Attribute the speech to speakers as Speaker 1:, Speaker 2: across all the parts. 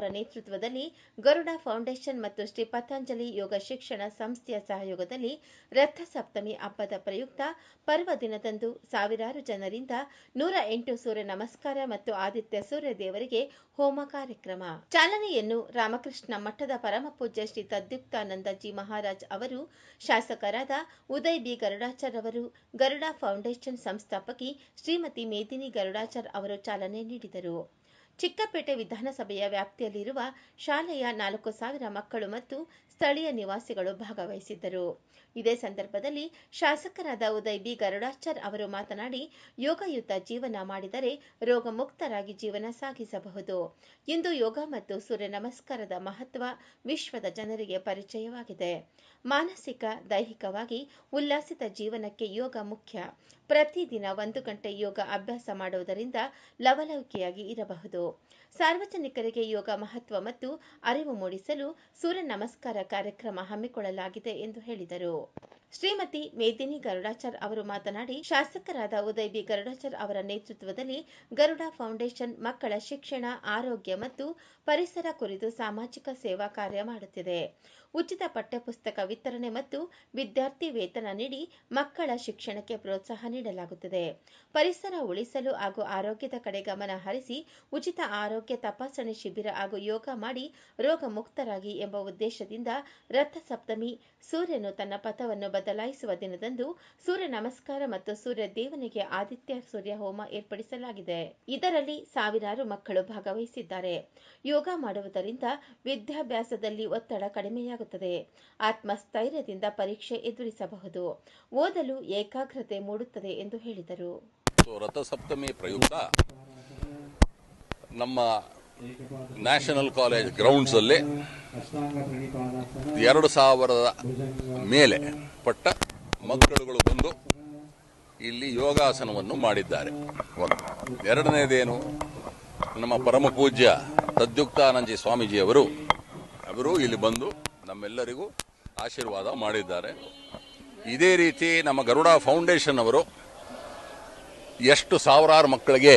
Speaker 1: ನೇತೃತ್ವದಲ್ಲಿ ಗರುಡ ಫೌಂಡೇಶನ್ ಮತ್ತು ಶ್ರೀ ಪತಂಜಲಿ ಯೋಗ ಶಿಕ್ಷಣ ಸಂಸ್ಥೆಯ ಸಹಯೋಗದಲ್ಲಿ ರಥ ಸಪ್ತಮಿ ಹಬ್ಬದ ಪ್ರಯುಕ್ತ ಪರ್ವ ದಿನದಂದು ಸಾವಿರಾರು ಜನರಿಂದ 108 ಸೂರ್ಯ ನಮಸ್ಕಾರ ಮತ್ತು ಆದಿತ್ಯ ಸೂರ್ಯ ದೇವರಿಗೆ ಹೋಮ ಕಾರ್ಯಕ್ರಮ ಚಾಲನೆಯನ್ನು ರಾಮಕೃಷ್ಣ ಮಠದ ಪರಮಪೂಜ್ಯ ಶ್ರೀ ತದ್ಯುಕ್ತಾನಂದಜಿ ಮಹಾರಾಜ್ ಅವರು, ಶಾಸಕರಾದ ಉದಯ್ ಬಿ ಗರುಡಾಚಾರ್ ಅವರು, ಗರುಡ ಫೌಂಡೇಶನ್ ಸಂಸ್ಥಾಪಕಿ ಶ್ರೀಮತಿ ಮೇದಿನಿ ಗರುಡಾಚಾರ್ ಅವರು ಚಾಲನೆ ನೀಡಿದರು. ಚಿಕ್ಕಪೇಟೆ ವಿಧಾನಸಭೆಯ ವ್ಯಾಪ್ತಿಯಲ್ಲಿರುವ ಶಾಲೆಯ 4,000 ಮಕ್ಕಳು ಮತ್ತು ಸ್ಥಳೀಯ ನಿವಾಸಿಗಳು ಭಾಗವಹಿಸಿದ್ದರು. ಇದೇ ಸಂದರ್ಭದಲ್ಲಿ ಶಾಸಕರಾದ ಉದಯ್ ಬಿ ಗರುಡಾಚಾರ್ ಅವರು ಮಾತನಾಡಿ, ಯೋಗಯುತ ಜೀವನ ಮಾಡಿದರೆ ರೋಗಮುಕ್ತರಾಗಿ ಜೀವನ ಸಾಗಿಸಬಹುದು. ಇಂದು ಯೋಗ ಮತ್ತು ಸೂರ್ಯ ನಮಸ್ಕಾರದ ಮಹತ್ವ ವಿಶ್ವದ ಜನರಿಗೆ ಪರಿಚಯವಾಗಿದೆ. ಮಾನಸಿಕ, ದೈಹಿಕವಾಗಿ ಉಲ್ಲಾಸಿತ ಜೀವನಕ್ಕೆ ಯೋಗ ಮುಖ್ಯ. ಪ್ರತಿದಿನ 1 ಗಂಟೆ ಯೋಗ ಅಭ್ಯಾಸ ಮಾಡುವುದರಿಂದ ಲವಲವಿಕೆಯಾಗಿ ಇರಬಹುದು. ಸಾರ್ವಜನಿಕರಿಗೆ ಯೋಗ ಮಹತ್ವ ಮತ್ತು ಅರಿವು ಮೂಡಿಸಲು ಸೂರ್ಯ ನಮಸ್ಕಾರ ಕಾರ್ಯಕ್ರಮ ಹಮ್ಮಿಕೊಳ್ಳಲಾಗಿದೆ ಎಂದು ಹೇಳಿದರು. ಶ್ರೀಮತಿ ಮೇದಿನಿ ಗರುಡಾಚಾರ್ ಅವರು ಮಾತನಾಡಿ, ಶಾಸಕರಾದ ಉದಯ್ ಬಿ ಗರುಡಾಚಾರ್ ಅವರ ನೇತೃತ್ವದಲ್ಲಿ ಗರುಡ ಫೌಂಡೇಶನ್ ಮಕ್ಕಳ ಶಿಕ್ಷಣ, ಆರೋಗ್ಯ ಮತ್ತು ಪರಿಸರ ಕುರಿತು ಸಾಮಾಜಿಕ ಸೇವಾ ಕಾರ್ಯ ಮಾಡುತ್ತಿದೆ. ಉಚಿತ ಪಠ್ಯಪುಸ್ತಕ ವಿತರಣೆ ಮತ್ತು ವಿದ್ಯಾರ್ಥಿ ವೇತನ ನೀಡಿ ಮಕ್ಕಳ ಶಿಕ್ಷಣಕ್ಕೆ ಪ್ರೋತ್ಸಾಹ ನೀಡಲಾಗುತ್ತದೆ. ಪರಿಸರ ಉಳಿಸಲು ಹಾಗೂ ಆರೋಗ್ಯದ ಕಡೆ ಗಮನ ಹರಿಸಿ ಉಚಿತ ಆರೋಗ್ಯ ತಪಾಸಣೆ ಶಿಬಿರ ಹಾಗೂ ಯೋಗ ಮಾಡಿ ರೋಗ ಮುಕ್ತರಾಗಿ ಎಂಬ ಉದ್ದೇಶದಿಂದ ರಥ ಸಪ್ತಮಿ, ಸೂರ್ಯನು ತನ್ನ ಪಥವನ್ನು ಬದಲಾಯಿಸುವ ದಿನದಂದು ಸೂರ್ಯ ನಮಸ್ಕಾರ ಮತ್ತು ಸೂರ್ಯ ದೇವನಿಗೆ ಆದಿತ್ಯ ಸೂರ್ಯ ಹೋಮ ಏರ್ಪಡಿಸಲಾಗಿದೆ. ಇದರಲ್ಲಿ ಸಾವಿರಾರು ಮಕ್ಕಳು ಭಾಗವಹಿಸಿದ್ದಾರೆ. ಯೋಗ ಮಾಡುವುದರಿಂದ ವಿದ್ಯಾಭ್ಯಾಸದಲ್ಲಿ ಒತ್ತಡ ಕಡಿಮೆಯಾಗುತ್ತದೆ. ಆತ್ಮಸ್ಥೈರ್ಯದಿಂದ ಪರೀಕ್ಷೆ ಎದುರಿಸಬಹುದು. ಓದಲು ಏಕಾಗ್ರತೆ ಮೂಡುತ್ತದೆ ಎಂದು ಹೇಳಿದರು.
Speaker 2: ರಥಸಪ್ತಮಿ ಪ್ರಯುಕ್ತ ನಮ್ಮ ನ್ಯಾಷನಲ್ ಕಾಲೇಜ್ ಗ್ರೌಂಡ್ಸ್ ಅಲ್ಲಿ 2,000 ಮೇಲೆ ಪಟ್ಟ ಮಕ್ಕಳುಗಳು ಬಂದು ಇಲ್ಲಿ ಯೋಗಾಸನವನ್ನು ಮಾಡಿದ್ದಾರೆ. ಎರಡನೇದೇನು, ನಮ್ಮ ಪರಮ ಪೂಜ್ಯ ತದ್ಯುಕ್ತಾನಂದಜಿ ಸ್ವಾಮೀಜಿ ಅವರು ಇಲ್ಲಿ ಬಂದು ನಮ್ಮೆಲ್ಲರಿಗೂ ಆಶೀರ್ವಾದ ಮಾಡಿದ್ದಾರೆ. ಇದೇ ರೀತಿ ನಮ್ಮ ಗರುಡ ಫೌಂಡೇಶನ್ ಅವರು ಎಷ್ಟು ಸಾವಿರಾರು ಮಕ್ಕಳಿಗೆ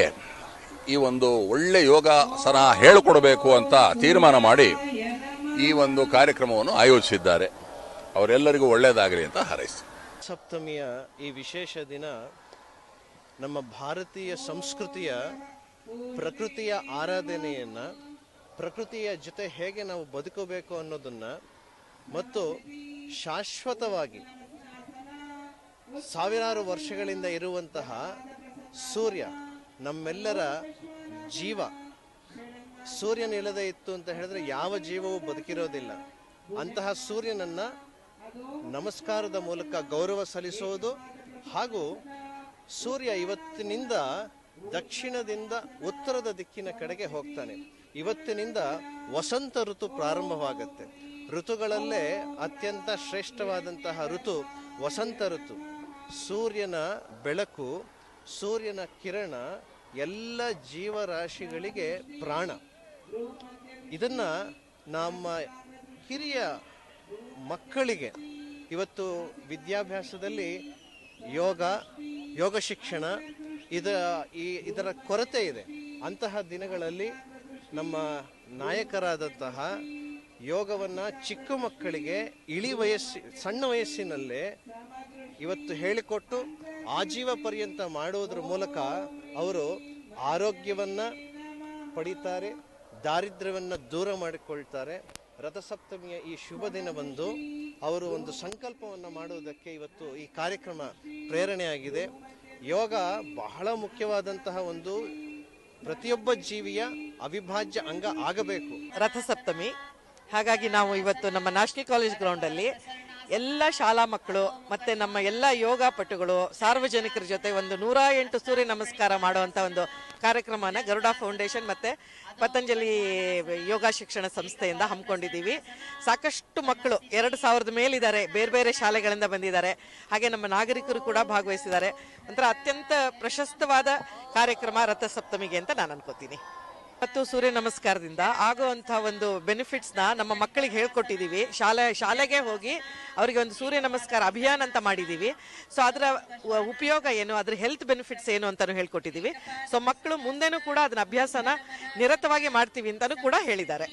Speaker 2: ಈ ಒಂದು ಒಳ್ಳೆ ಯೋಗಾಸನ ಹೇಳಿಕೊಡಬೇಕು ಅಂತ ತೀರ್ಮಾನ ಮಾಡಿ ಈ ಒಂದು ಕಾರ್ಯಕ್ರಮವನ್ನು ಆಯೋಜಿಸಿದ್ದಾರೆ. ಅವರೆಲ್ಲರಿಗೂ ಒಳ್ಳೆಯದಾಗಲಿ ಅಂತ ಹಾರೈಸಿ.
Speaker 3: ಸಪ್ತಮಿಯ ಈ ವಿಶೇಷ ದಿನ ನಮ್ಮ ಭಾರತೀಯ ಸಂಸ್ಕೃತಿಯ ಪ್ರಕೃತಿಯ ಆರಾಧನೆಯನ್ನು, ಪ್ರಕೃತಿಯ ಜೊತೆ ಹೇಗೆ ನಾವು ಬದುಕಬೇಕು ಅನ್ನೋದನ್ನು ಮತ್ತು ಶಾಶ್ವತವಾಗಿ ಸಾವಿರಾರು ವರ್ಷಗಳಿಂದ ಇರುವಂತಹ ಸೂರ್ಯ ನಮ್ಮೆಲ್ಲರ ಜೀವ. ಸೂರ್ಯನಿಲ್ಲದೆ ಇತ್ತು ಅಂತ ಹೇಳಿದ್ರೆ ಯಾವ ಜೀವವೂ ಬದುಕಿರೋದಿಲ್ಲ. ಅಂತಹ ಸೂರ್ಯನನ್ನ ನಮಸ್ಕಾರದ ಮೂಲಕ ಗೌರವ ಸಲ್ಲಿಸೋದು ಹಾಗೂ ಸೂರ್ಯ ಇವತ್ತಿನಿಂದ ದಕ್ಷಿಣದಿಂದ ಉತ್ತರದ ದಿಕ್ಕಿನ ಕಡೆಗೆ ಹೋಗ್ತಾನೆ. ಇವತ್ತಿನಿಂದ ವಸಂತ ಋತು ಪ್ರಾರಂಭವಾಗುತ್ತೆ. ಋತುಗಳಲ್ಲೇ ಅತ್ಯಂತ ಶ್ರೇಷ್ಠವಾದಂತಹ ಋತು ವಸಂತ ಋತು. ಸೂರ್ಯನ ಬೆಳಕು, ಸೂರ್ಯನ ಕಿರಣ ಎಲ್ಲ ಜೀವರಾಶಿಗಳಿಗೆ ಪ್ರಾಣ. ಇದನ್ನ ನಮ್ಮ ಹಿರಿಯ ಮಕ್ಕಳಿಗೆ ಇವತ್ತು ವಿದ್ಯಾಭ್ಯಾಸದಲ್ಲಿ ಯೋಗ ಶಿಕ್ಷಣ ಇದರ ಕೊರತೆ ಇದೆ. ಅಂತಹ ದಿನಗಳಲ್ಲಿ ನಮ್ಮ ನಾಯಕರಾದಂತಹ ಯೋಗವನ್ನು ಚಿಕ್ಕ ಮಕ್ಕಳಿಗೆ ಸಣ್ಣ ವಯಸ್ಸಿನಲ್ಲೇ ಇವತ್ತು ಹೇಳಿಕೊಟ್ಟು ಆಜೀವ ಪರ್ಯಂತ ಮಾಡುವುದರ ಮೂಲಕ ಅವರು ಆರೋಗ್ಯವನ್ನು ಪಡೀತಾರೆ, ದಾರಿದ್ರ್ಯವನ್ನು ದೂರ ಮಾಡಿಕೊಳ್ತಾರೆ. ರಥಸಪ್ತಮಿಯ ಈ ಶುಭ ದಿನ ಬಂದು ಅವರು ಒಂದು ಸಂಕಲ್ಪವನ್ನು ಮಾಡುವುದಕ್ಕೆ ಇವತ್ತು ಈ ಕಾರ್ಯಕ್ರಮ ಪ್ರೇರಣೆಯಾಗಿದೆ. ಯೋಗ ಬಹಳ ಮುಖ್ಯವಾದಂತಹ ಒಂದು ಪ್ರತಿಯೊಬ್ಬ ಜೀವಿಯ ಅವಿಭಾಜ್ಯ ಅಂಗ ಆಗಬೇಕು.
Speaker 4: ರಥಸಪ್ತಮಿ, ಹಾಗಾಗಿ ನಾವು ಇವತ್ತು ನಮ್ಮ ನ್ಯಾಷನಲ್ ಕಾಲೇಜ್ ಗ್ರೌಂಡಲ್ಲಿ ಎಲ್ಲ ಶಾಲಾ ಮಕ್ಕಳು ಮತ್ತೆ ನಮ್ಮ ಎಲ್ಲ ಯೋಗ ಪಟುಗಳು ಸಾರ್ವಜನಿಕರ ಜೊತೆ ಒಂದು 108 ಸೂರ್ಯ ನಮಸ್ಕಾರ ಮಾಡುವಂಥ ಒಂದು ಕಾರ್ಯಕ್ರಮನ ಗರುಡ ಫೌಂಡೇಶನ್ ಮತ್ತೆ ಪತಂಜಲಿ ಯೋಗ ಶಿಕ್ಷಣ ಸಂಸ್ಥೆಯಿಂದ ಹಮ್ಮಿಕೊಂಡಿದ್ದೀವಿ. ಸಾಕಷ್ಟು ಮಕ್ಕಳು 2,000 ಮೇಲಿದ್ದಾರೆ, ಬೇರೆ ಬೇರೆ ಶಾಲೆಗಳಿಂದ ಬಂದಿದ್ದಾರೆ. ಹಾಗೆ ನಮ್ಮ ನಾಗರಿಕರು ಕೂಡ ಭಾಗವಹಿಸಿದ್ದಾರೆ. ಒಂಥರ ಅತ್ಯಂತ ಪ್ರಶಸ್ತವಾದ ಕಾರ್ಯಕ್ರಮ ರಥಸಪ್ತಮಿಗೆ ಅಂತ ನಾನು ಅನ್ಕೋತೀನಿ. ಮತ್ತು ಸೂರ್ಯ ನಮಸ್ಕಾರದಿಂದ ಆಗುವಂತಹ ಒಂದು ಬೆನಿಫಿಟ್ಸ್ನ ನಮ್ಮ ಮಕ್ಕಳಿಗೆ ಹೇಳ್ಕೊಟ್ಟಿದ್ದೀವಿ. ಶಾಲೆಗೆ ಹೋಗಿ ಅವರಿಗೆ ಒಂದು ಸೂರ್ಯ ನಮಸ್ಕಾರ ಅಭಿಯಾನ ಅಂತ ಮಾಡಿದ್ದೀವಿ. ಸೊ ಅದರ ಉಪಯೋಗ ಏನು, ಅದ್ರ ಹೆಲ್ತ್ ಬೆನಿಫಿಟ್ಸ್ ಏನು ಅಂತಾನು ಹೇಳ್ಕೊಟ್ಟಿದ್ದೀವಿ. ಸೊ ಮಕ್ಕಳು ಮುಂದೆನೂ ಕೂಡ ಅದನ್ನ ಅಭ್ಯಾಸನ ನಿರತವಾಗಿ ಮಾಡ್ತೀವಿ ಅಂತಾನು ಕೂಡ ಹೇಳಿದ್ದಾರೆ.